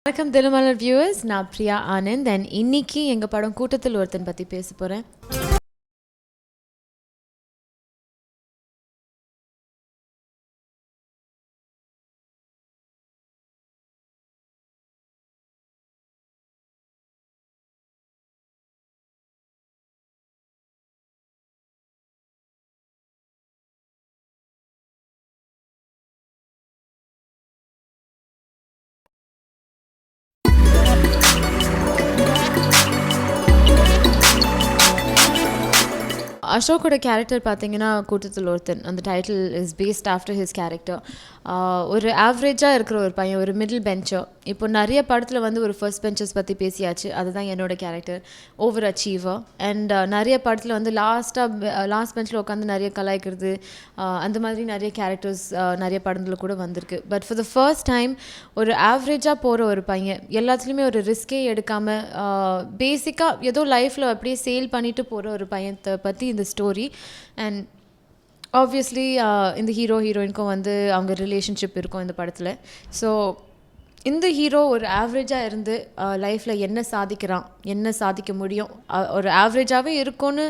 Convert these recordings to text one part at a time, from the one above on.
வணக்கம் தினமலர் வியூவர்ஸ், நான் பிரியா ஆனந்த். அண்ட் இன்னைக்கு எங்கள் படம் கூட்டத்தில் ஒருத்தன் பற்றி பேச போகிறேன். அசோக்கோட கேரக்டர் பார்த்தீங்கன்னா கூட்டத்தில் ஒருத்தன். அந்த title is based after his character. ஒரு ஆவரேஜாக இருக்கிற ஒரு பையன், ஒரு மிடில் பெஞ்சர். இப்போ நிறைய படத்தில் வந்து ஒரு ஃபர்ஸ்ட் பெஞ்சர்ஸ் பற்றி பேசியாச்சு. அதுதான் என்னோட கேரக்டர், ஓவர் அச்சீவர். அண்ட் நிறைய படத்தில் வந்து லாஸ்ட் பெஞ்சில் உட்காந்து நிறைய கலாய்க்கிறது, அந்த மாதிரி நிறைய கேரக்டர்ஸ் நிறைய படத்தில் கூட வந்திருக்கு. But for the first time ஒரு ஆவரேஜாக போகிற ஒரு பையன், எல்லாத்துலேயுமே ஒரு ரிஸ்கே எடுக்காமல் பேசிக்காக ஏதோ லைஃப்பில் அப்படியே சேல் பண்ணிட்டு போகிற ஒரு பையனை பற்றி இந்த ஸ்டோரி. அண்ட் ஆப்வியஸ்லி இந்த ஹீரோயினுக்கும் வந்து அவங்க ரிலேஷன்ஷிப் இருக்கும் இந்த படத்தில். ஸோ இந்த ஹீரோ ஒரு ஆவரேஜாக இருந்து லைஃப்பில் என்ன சாதிக்கிறான், என்ன சாதிக்க முடியும், ஒரு ஆவரேஜாகவே இருக்கும்னு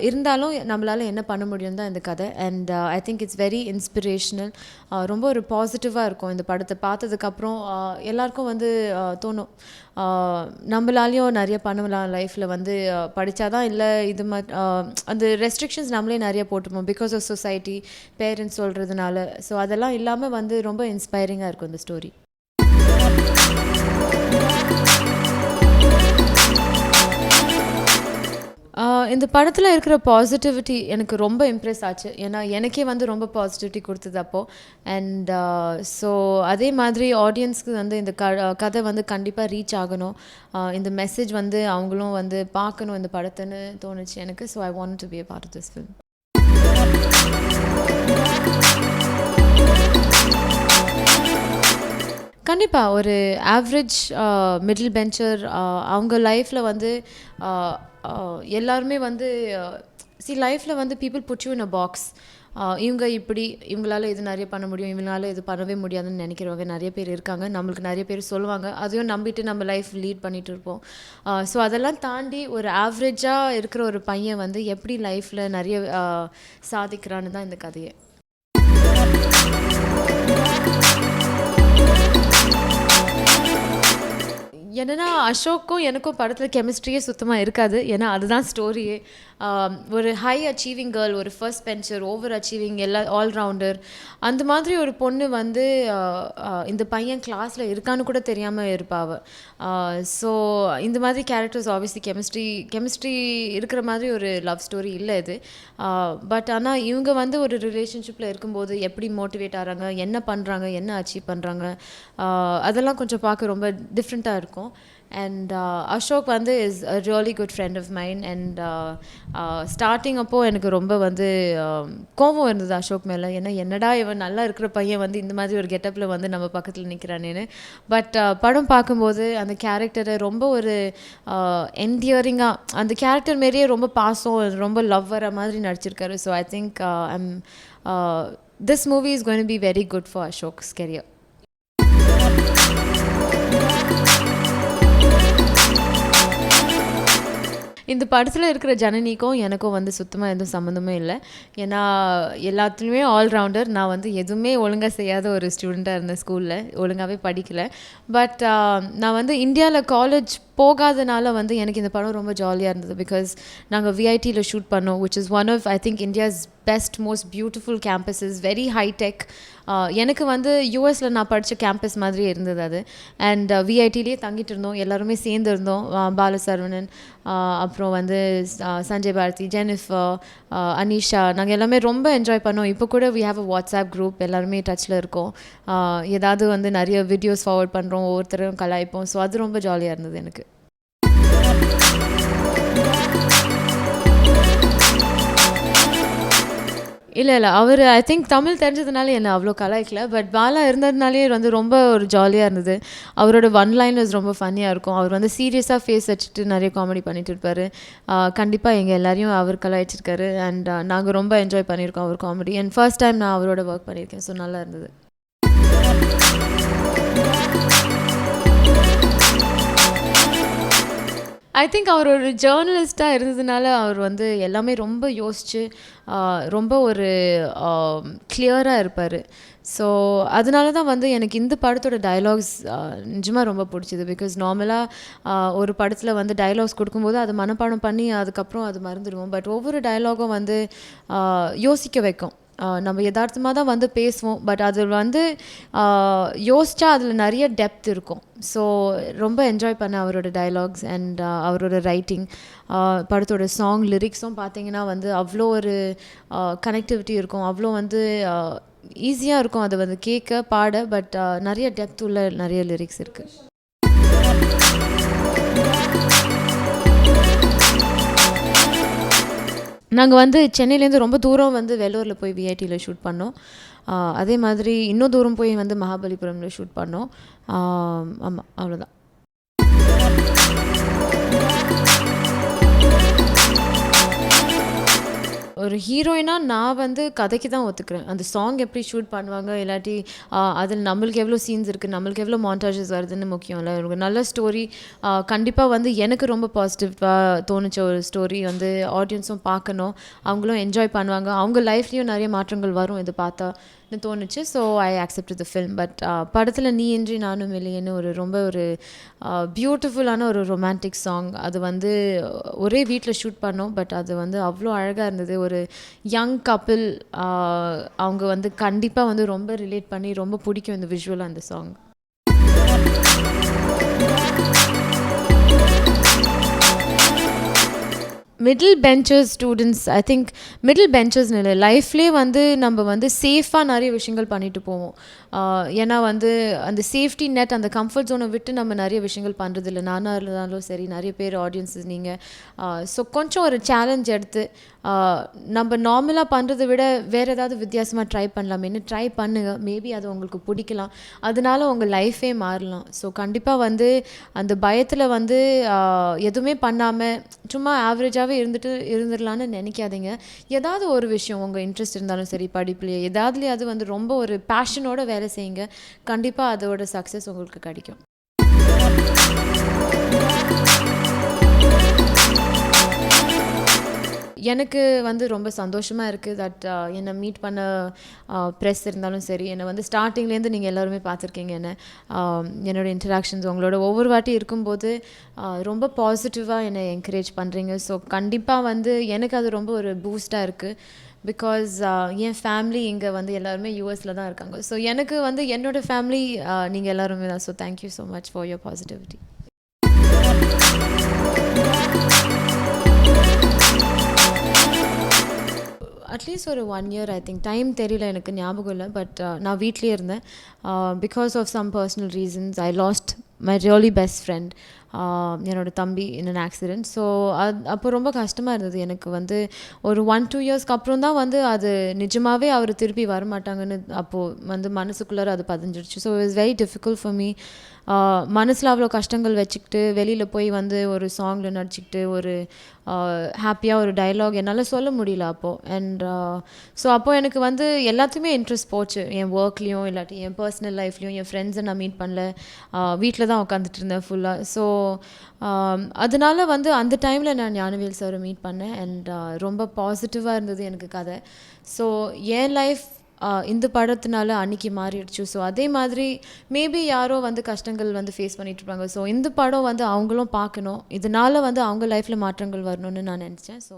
இருந்தாலும் நம்மளால் என்ன பண்ண முடியும் தான் இந்த கதை. And I think it's very inspirational. ரொம்ப ஒரு பாசிட்டிவாக இருக்கும் இந்த படத்தை பார்த்ததுக்கப்புறம். எல்லாருக்கும் வந்து தோணும், நம்மளாலையும் நிறைய பண்ணலாம் லைஃப்பில். வந்து படித்தாதான் இல்லை, இது அந்த ரெஸ்ட்ரிக்ஷன்ஸ் நம்மளே நிறைய போட்டுப்போம் பிகாஸ் ஆஃப் சொசைட்டி, பேரண்ட்ஸ் சொல்கிறதுனால. ஸோ அதெல்லாம் இல்லாமல் வந்து ரொம்ப இன்ஸ்பைரிங்காக இருக்கும் இந்த ஸ்டோரி. இந்த படத்தில் இருக்கிற பாசிட்டிவிட்டி எனக்கு ரொம்ப இம்ப்ரெஸ் ஆச்சு. ஏன்னா எனக்கே வந்து ரொம்ப பாசிட்டிவிட்டி கொடுத்தது அப்போது. அண்ட் ஸோ அதே மாதிரி ஆடியன்ஸ்க்கு வந்து இந்த கதை வந்து கண்டிப்பாக ரீச் ஆகணும், இந்த மெசேஜ் வந்து அவங்களும் வந்து பார்க்கணும் இந்த படத்தைன்னு தோணுச்சு எனக்கு. So I want to be a part of this film. கண்டிப்பாக ஒரு ஆவரேஜ் மிடில் பெஞ்சர், அவங்க லைஃப்பில் வந்து எல்லாருமே வந்து லைஃப்பில் வந்து people put you in a box. இவங்க இப்படி, இவங்களால இது நிறைய பண்ண முடியும், இவங்களால இது பண்ணவே முடியாதுன்னு நினைக்கிறவங்க நிறைய பேர் இருக்காங்க. நம்மளுக்கு நிறைய பேர் சொல்லுவாங்க, அதையும் நம்பிட்டு நம்ம லைஃப் லீட் பண்ணிகிட்டு இருப்போம். ஸோ அதெல்லாம் தாண்டி ஒரு ஆவரேஜாக இருக்கிற ஒரு பையன் வந்து எப்படி லைஃப்பில் நிறைய சாதிக்கிறான்னு தான் இந்த கதையை. என்னென்னா அசோக்கும் எனக்கும் படத்தில் கெமிஸ்ட்ரியே சுத்தமாக இருக்காது. ஏன்னா அதுதான் ஸ்டோரியே. ஒரு ஹை அச்சீவிங் கேர்ள், ஒரு first bencher, over achieving, all rounder, அந்த மாதிரி ஒரு பொண்ணு வந்து இந்த பையன் கிளாஸில் இருக்கான்னு கூட தெரியாமல் இருப்பாள். ஸோ இந்த மாதிரி கேரக்டர்ஸ் ஆப்வியஸ்லி கெமிஸ்ட்ரி இருக்கிற மாதிரி ஒரு லவ் ஸ்டோரி இல்லை இது. பட் ஆனால் இவங்க வந்து ஒரு ரிலேஷன்ஷிப்பில் இருக்கும்போது எப்படி மோட்டிவேட் ஆகிறாங்க, என்ன பண்ணுறாங்க, என்ன அச்சீவ் பண்ணுறாங்க, அதெல்லாம் கொஞ்சம் பார்க்க ரொம்ப டிஃப்ரெண்ட்டாக இருக்கும். அண்ட் அசோக் வந்து is a really good friend of mind. And starting அப்போது எனக்கு ரொம்ப வந்து கோபம் இருந்தது அசோக் மேலே. ஏன்னா என்னடா இவன் நல்லா இருக்கிற பையன் வந்து இந்த மாதிரி ஒரு கெட்டப்பில் வந்து நம்ம பக்கத்தில் நிற்கிறானேன்னு. பட் படம் பார்க்கும்போது அந்த கேரக்டரை ரொம்ப ஒரு என்டியரிங்காக, அந்த கேரக்டர் மாரியே ரொம்ப பாசம், ரொம்ப லவ் வர மாதிரி நடிச்சிருக்காரு. So I think this movie is going to be very good for Ashok's career. இந்த படத்தில் இருக்கிற ஜனனிக்கும் எனக்கும் வந்து சுத்தமாக எதுவும் சம்மந்தமே இல்லை. ஏன்னா எல்லாத்துலேயுமே ஆல்ரவுண்டர். நான் வந்து எதுவுமே ஒழுங்காக செய்யாத ஒரு ஸ்டூடெண்ட்டாக இருந்தேன். ஸ்கூலில் ஒழுங்காகவே படிக்கலை. பட் நான் வந்து இந்தியாவில் காலேஜ் போகாதனால வந்து எனக்கு இந்த படம் ரொம்ப ஜாலியாக இருந்தது. பிகாஸ் நாங்கள் விஐடியில் ஷூட் பண்ணோம், which is one of I think India's best most beautiful campuses, very hi tech. எனக்கு வந்து யூஎஸில் நான் படித்த கேம்பஸ் மாதிரி இருந்தது அது. அண்ட் விஐடிலேயே தங்கிட்டு இருந்தோம், எல்லாருமே சேர்ந்து இருந்தோம். பாலசரவணன், அப்புறம் வந்து சஞ்சய் பாரதி, ஜெனிஃபர், அனிஷா, நாங்கள் எல்லாமே ரொம்ப என்ஜாய் பண்ணோம். இப்போ கூட we have a WhatsApp group, எல்லாருமே டச்சில் இருக்கோம். ஏதாவது வந்து நிறைய வீடியோஸ் ஃபார்வர்ட் பண்ணுறோம், ஒவ்வொருத்தரும் கலாய்ப்போம். ஸோ அது ரொம்ப ஜாலியாக இருந்தது எனக்கு. இல்லை அவர் ஐ திங்க் தமிழ் தெரிஞ்சதுனால என்னை அவ்வளோ கலாய்க்கல. பட் பாலா இருந்ததுனாலே வந்து ரொம்ப ஒரு ஜாலியாக இருந்தது. அவரோட ஒன் லைனர்ஸ் ரொம்ப ஃபன்னியாக இருக்கும். அவர் வந்து சீரியஸாக ஃபேஸ் வச்சுட்டு நிறைய காமெடி பண்ணிட்டு இருப்பார். கண்டிப்பாக எங்கள் எல்லாரையும் அவர் கலாய்ச்சிருக்காரு. அண்ட் நாங்கள் ரொம்ப என்ஜாய் பண்ணியிருக்கோம் அவர் காமெடி. அண்ட் ஃபர்ஸ்ட் டைம் நான் அவரோட ஒர்க் பண்ணியிருக்கேன். ஸோ நல்லா இருந்தது. ஐ திங்க் அவர் ஒரு ஜேர்னலிஸ்ட்டாக இருந்ததுனால அவர் வந்து எல்லாமே ரொம்ப யோசித்து ரொம்ப ஒரு கிளியராக இருப்பார். ஸோ அதனால தான் வந்து எனக்கு இந்த படத்தோட டயலாக்ஸ் நிஜமாக ரொம்ப பிடிச்சிது. பிகாஸ் நார்மலாக ஒரு படத்தில் வந்து டயலாக்ஸ் கொடுக்கும்போது அதை மனப்பாடம் பண்ணி அதுக்கப்புறம் அது மறந்துடுவோம். பட் ஒவ்வொரு டயலாகும் வந்து யோசிக்க வைக்கும். நம்ம யதார்த்தமாக தான் வந்து பேசுவோம். பட் அது வந்து யோசித்தா அதில் நிறைய டெப்த் இருக்கும். ஸோ ரொம்ப என்ஜாய் பண்ணேன் அவரோட டயலாக்ஸ் அண்ட் அவரோட ரைட்டிங். படத்தோட சாங் லிரிக்ஸும் பார்த்தீங்கன்னா வந்து அவ்வளோ ஒரு கனெக்டிவிட்டி இருக்கும். அவ்வளோ வந்து ஈஸியாக இருக்கும் அதை வந்து கேட்க பாட. பட் நிறைய டெப்த் உள்ள நிறைய லிரிக்ஸ் இருக்குது. நாங்கள் வந்து சென்னையிலேருந்து ரொம்ப தூரம் வந்து வெள்ளூரில் போய் விஐடியில் ஷூட் பண்ணோம். அதே மாதிரி இன்னும் தூரம் போய் வந்து மகாபலிபுரமில் ஷூட் பண்ணோம். ஆமாம், அவ்வளோதான். ஒரு ஹீரோயினாக நான் வந்து கதைக்கு தான் ஒத்துக்கிறேன். அந்த சாங் எப்படி ஷூட் பண்ணுவாங்க, இல்லாட்டி அதில் நம்மளுக்கு எவ்வளோ சீன்ஸ் இருக்குது, நம்மளுக்கு எவ்வளோ மாண்டாஜஸ் வருதுன்னு முக்கியம் இல்லை. ஒரு நல்ல ஸ்டோரி கண்டிப்பாக வந்து எனக்கு ரொம்ப பாசிட்டிவாக தோணுச்ச ஒரு ஸ்டோரி வந்து ஆடியன்ஸும் பார்க்கணும், அவங்களும் என்ஜாய் பண்ணுவாங்க, அவங்க லைஃப்லேயும் நிறைய மாற்றங்கள் வரும் இது பார்த்தா தோணுச்சு. So I accept the film. But படத்தில் நீ இன்றி நானும் இல்லையேன்னு ஒரு ரொம்ப ஒரு பியூட்டிஃபுல்லான ஒரு ரொமான்டிக் சாங். அது வந்து ஒரே வீட்டில் ஷூட் பண்ணோம். பட் அது வந்து அவ்வளோ அழகாக இருந்தது. ஒரு யங் கப்பிள் அவங்க வந்து கண்டிப்பாக வந்து ரொம்ப ரிலேட் பண்ணி ரொம்ப பிடிக்கும் இந்த விஷுவலாக அந்த song. Middle benchers students, I think middle பெஞ்சர்ஸ்னு இல்லை, லைஃப்லேயே வந்து நம்ம வந்து சேஃபாக நிறைய விஷயங்கள் பண்ணிட்டு போவோம். ஏன்னா வந்து அந்த சேஃப்டி நெட், அந்த கம்ஃபர்ட் ஜோனை விட்டு நம்ம நிறைய விஷயங்கள் பண்ணுறதில்ல. நானாக இருந்தாலும் சரி, நிறைய பேர் ஆடியன்ஸஸ் நீங்கள். ஸோ கொஞ்சம் ஒரு சேலஞ்ச் எடுத்து நம்ம நார்மலாக பண்ணுறதை விட வேறு ஏதாவது வித்தியாசமாக ட்ரை பண்ணலாமேன்னு ட்ரை பண்ணுங்கள். மேபி அது உங்களுக்கு பிடிக்கலாம், அதனால உங்கள் லைஃபே மாறலாம். ஸோ கண்டிப்பாக வந்து அந்த பயத்தில் வந்து எதுவுமே பண்ணாமல் சும்மா ஆவரேஜாகவே இருந்துடலான்னு நினைக்காதீங்க. ஏதாவது ஒரு விஷயம் உங்கள் இன்ட்ரெஸ்ட் இருந்தாலும் சரி, படிப்புலையே ஏதாவதுலேயே அது வந்து ரொம்ப ஒரு பேஷனோட வேலை செய்யுங்க. கண்டிப்பாக அதோட சக்ஸஸ் உங்களுக்கு கிடைக்கும். எனக்கு வந்து ரொம்ப சந்தோஷமாக இருக்குது தட் என்னை மீட் பண்ண ப்ரெஸ் இருந்தாலும் சரி, என்னை வந்து ஸ்டார்டிங்லேருந்து நீங்கள் எல்லோருமே பார்த்துருக்கீங்க. என்னோடய இன்டராக்ஷன்ஸ் உங்களோட ஒவ்வொரு வாட்டி இருக்கும்போது ரொம்ப பாசிட்டிவாக என்னை என்கரேஜ் பண்ணுறீங்க. ஸோ கண்டிப்பாக வந்து எனக்கு அது ரொம்ப ஒரு பூஸ்டாக இருக்குது. பிகாஸ் என் ஃபேமிலி இங்கே வந்து எல்லாருமே யூஎஸில் தான் இருக்காங்க. ஸோ எனக்கு வந்து என்னோடய ஃபேமிலி நீங்கள் எல்லாருமே தான். So thank you so much for your positivity. At least ஒரு 1 year ஐ திங்க். டைம் தெரியல, எனக்கு ஞாபகம் இல்லை. பட் நான் வீட்லேயே இருந்தேன். Because of some personal reasons I lost my really best friend, என்னோடய தம்பி இன் அன் ஆக்சிடெண்ட். ஸோ அப்போ ரொம்ப கஷ்டமாக இருந்தது எனக்கு. வந்து ஒரு 1-2 yearsக்கு அப்புறம் தான் வந்து அது நிஜமாகவே அவர் திருப்பி வரமாட்டாங்கன்னு அப்போது வந்து மனசுக்குள்ளார அது பதிஞ்சிடுச்சு. So it was very difficult for me. மனசில் அவ்வளோ கஷ்டங்கள் வச்சுக்கிட்டு வெளியில் போய் வந்து ஒரு சாங்கில் நடிச்சிக்கிட்டு ஒரு ஹாப்பியாக ஒரு டைலாக் என்னால் சொல்ல முடியல அப்போது. அண்ட் ஸோ அப்போது எனக்கு வந்து எல்லாத்துக்குமே இன்ட்ரெஸ்ட் போச்சு. என் ஒர்க்லேயும் இல்லாட்டி என் பர்சனல் லைஃப்லேயும் என் ஃப்ரெண்ட்ஸை நான் மீட் பண்ணல, வீட்டில் தான் உட்காந்துட்டு இருந்தேன் ஃபுல்லாக. ஸோ அதனால வந்து அந்த டைமில் நான் ஞானவேல் சாரை மீட் பண்ணேன். அண்ட் ரொம்ப பாசிட்டிவாக இருந்தது எனக்கு கதை. ஸோ என் லைஃப் இந்த படத்தினால அன்றைக்கி மாறிடுச்சு. ஸோ அதே மாதிரி மேபி யாரோ வந்து கஷ்டங்கள் வந்து ஃபேஸ் பண்ணிகிட்ருப்பாங்க. ஸோ இந்த படம் வந்து அவங்களும் பார்க்கணும், இதனால் வந்து அவங்க லைஃப்பில் மாற்றங்கள் வரணும்னு நான் நினச்சேன். ஸோ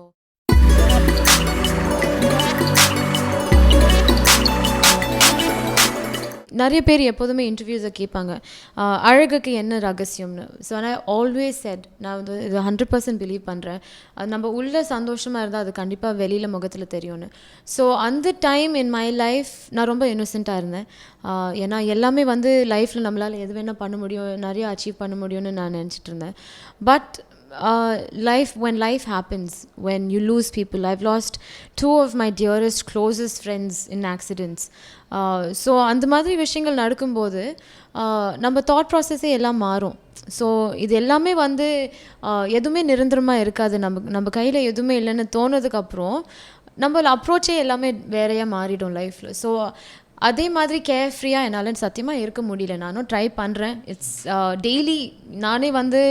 நிறைய பேர் எப்போதுமே இன்டர்வியூஸை கேட்பாங்க அழகுக்கு என்ன ரகசியம்னு. ஸோ நான் ஆல்வேஸ் செட், நான் வந்து இது 100% பிலீவ் பண்ணுறேன். அது நம்ம உள்ள சந்தோஷமாக இருந்தால் அது கண்டிப்பாக வெளியில் முகத்தில் தெரியும்னு. ஸோ அந்த டைம் இன் மை லைஃப் நான் ரொம்ப இன்னோசென்ட்டாக இருந்தேன். ஏன்னா எல்லாமே வந்து லைஃப்பில் நம்மளால் எது வேணால் பண்ண முடியும், நிறைய அச்சீவ் பண்ண முடியும்னு நான் நினச்சிட்டு இருந்தேன். But when life happens, when you lose people, I've lost 2 of my dearest closest friends in accidents. So அந்த மாதிரி விஷயங்கள் நடக்கும்போது நம்ம தாட் ப்ராசஸே எல்லாம் மாறும். ஸோ இது எல்லாமே வந்து எதுவுமே நிரந்தரமாக இருக்காது. நம்ம கையில் எதுவுமே இல்லைன்னு தோணுதுக்கப்புறம் நம்மள அப்ரோச்சே எல்லாமே வேறையாக மாறிடும் லைஃப்பில். ஸோ அதே மாதிரி கேர் ஃப்ரீயாக என்னால் சத்தியமாக இருக்க முடியல. நானும் ட்ரை பண்ணுறேன். இட்ஸ் டெய்லி நானே வந்து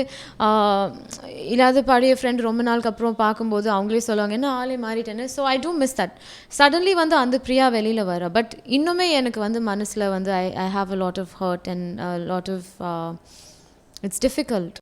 இல்லாத பாடிய ஃப்ரெண்ட் ரொம்ப நாளுக்கு அப்புறம் பார்க்கும்போது அவங்களே சொல்லுவாங்க, என்ன ஆளே மாறிட்டேன்னு. So I do miss that. Suddenly வந்து அந்த பிரியா வெளியில் வர. பட் இன்னுமே எனக்கு வந்து மனசில் வந்து I have a lot of hurt and lot of it's difficult.